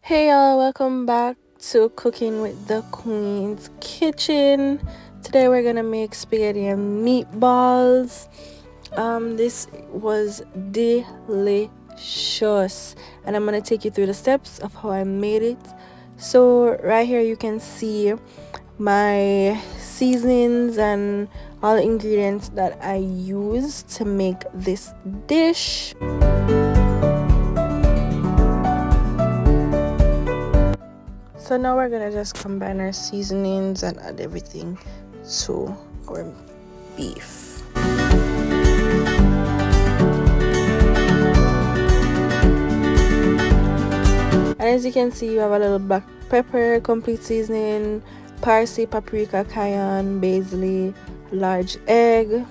Hey y'all, welcome back to Cooking with the Queen's Kitchen. Today we're gonna make spaghetti and meatballs. This was delicious, and I'm gonna take you through the steps of how I made it. So right here you can see my seasonings and all the ingredients that I use to make this dish. So now we're gonna just combine our seasonings and add everything to our beef. And as you can see, you have a little black pepper, complete seasoning, parsley, paprika, cayenne, basil, large egg,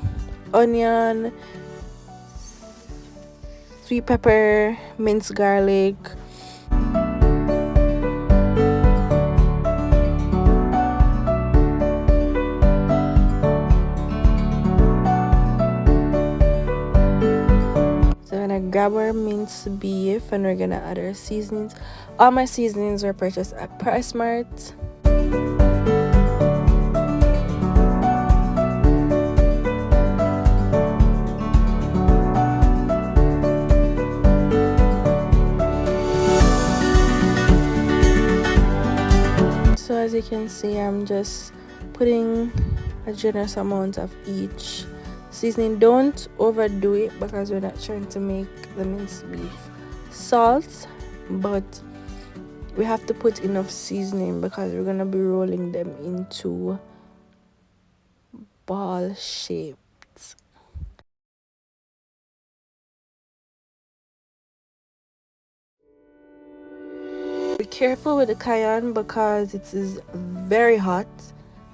onion, sweet pepper, minced garlic. Grab our minced beef and we're gonna add our seasonings. All my seasonings were purchased at PriceSmart. So as you can see, I'm just putting a generous amount of each seasoning. Don't overdo it because we're not trying to make the minced beef salt, but we have to put enough seasoning because we're gonna be rolling them into ball shapes. Be careful with the cayenne because it is very hot,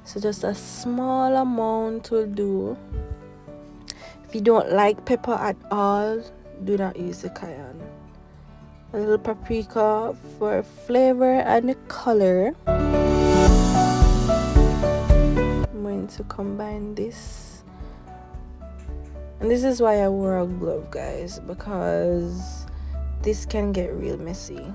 so just a small amount will do. If you don't like pepper at all, do not use the cayenne. A little paprika for flavor and color. I'm going to combine this. And this is why I wore a glove, guys, because this can get real messy.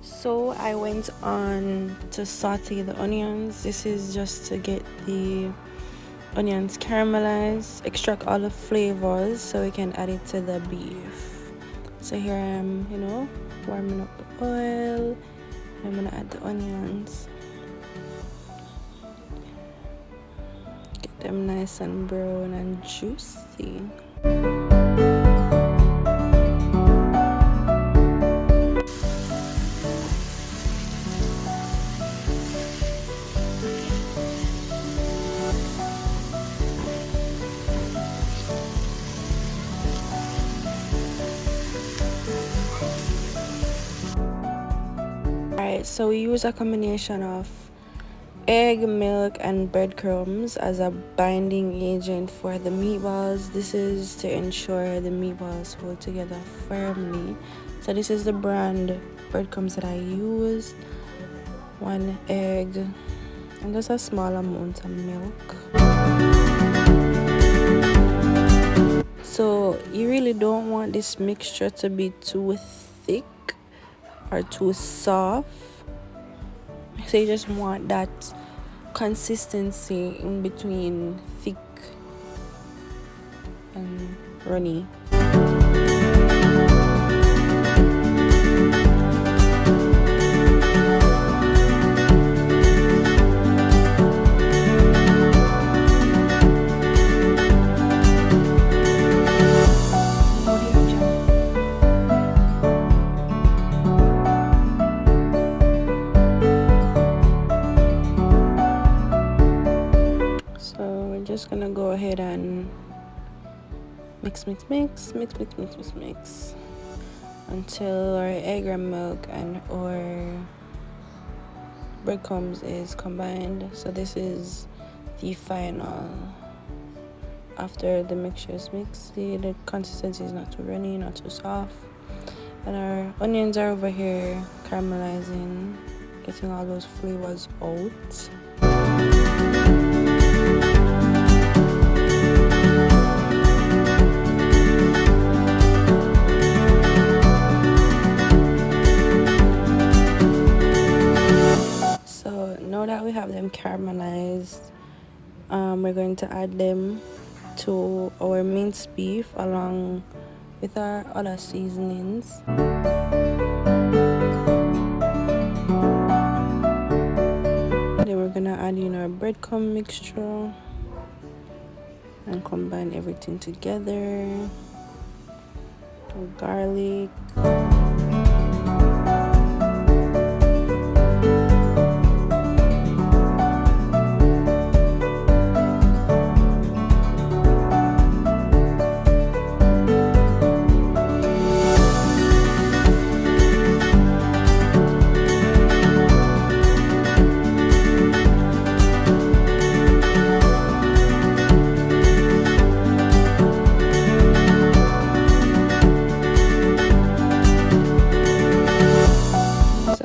So I went on to saute the onions. This is just to get the onions caramelized, extract all the flavors so we can add it to the beef. So here I am, warming up the oil. I'm gonna add the onions. Get them nice and brown and juicy. Alright, so we use a combination of egg, milk, and breadcrumbs as a binding agent for the meatballs. This is to ensure the meatballs hold together firmly. So this is the brand breadcrumbs that I use. 1 egg and just a small amount of milk. So you really don't want this mixture to be too thick or too soft, so you just want that consistency in between thick and runny. Just gonna go ahead and mix until our egg and milk and our breadcrumbs is combined. So this is the final. After the mixture is mixed, the consistency is not too runny, not too soft, and our onions are over here caramelizing, getting all those flavors out. we're going to add them to our minced beef along with our other seasonings. Then we're gonna add in our breadcrumb mixture and combine everything together. Garlic.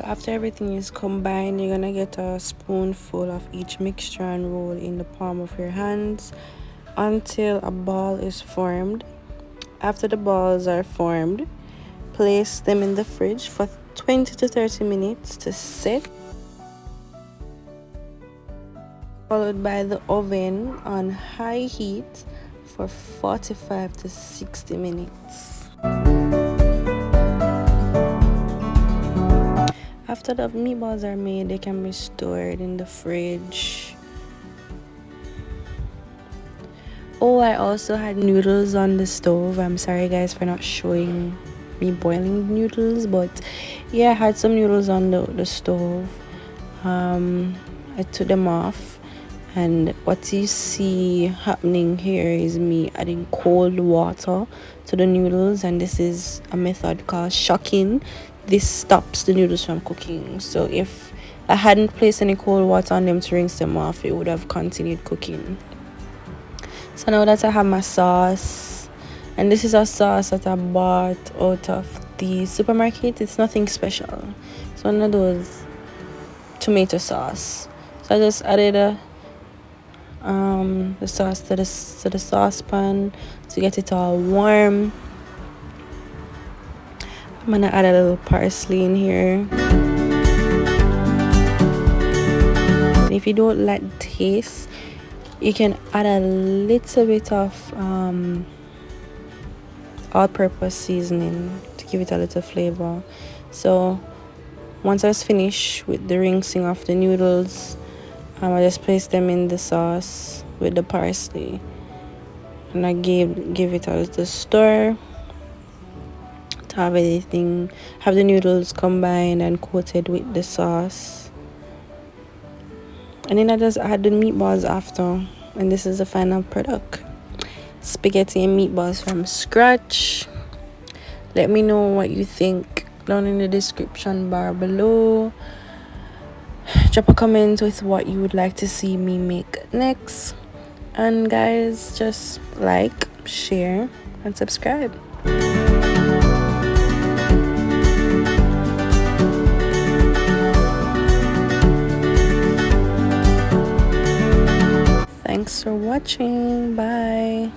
After everything is combined, you're gonna get a spoonful of each mixture and roll in the palm of your hands until a ball is formed. After the balls are formed, place them in the fridge for 20 to 30 minutes to set, followed by the oven on high heat for 45 to 60 minutes. After the meatballs are made, they can be stored in the fridge. Oh, I also had noodles on the stove. I'm sorry guys for not showing me boiling noodles, but yeah, I had some noodles on the stove. I took them off, and what you see happening here is me adding cold water to the noodles, and this is a method called shocking. This stops the noodles from cooking. So if I hadn't placed any cold water on them to rinse them off, it would have continued cooking. So now that I have my sauce, and this is a sauce that I bought out of the supermarket, it's nothing special. It's one of those tomato sauce. So I just added the sauce to the saucepan to get it all warm. I'm gonna add a little parsley in here. And if you don't like the taste, you can add a little bit of all-purpose seasoning to give it a little flavor. So once I was finished with the rinsing of the noodles, I just placed them in the sauce with the parsley, and I give it a little stir to have the noodles combined and coated with the sauce. And then I just add the meatballs after, and this is the final product: spaghetti and meatballs from scratch. Let me know what you think down in the description bar below. Drop a comment with what you would like to see me make next, and guys, just like, share and subscribe. Thanks for watching. Bye.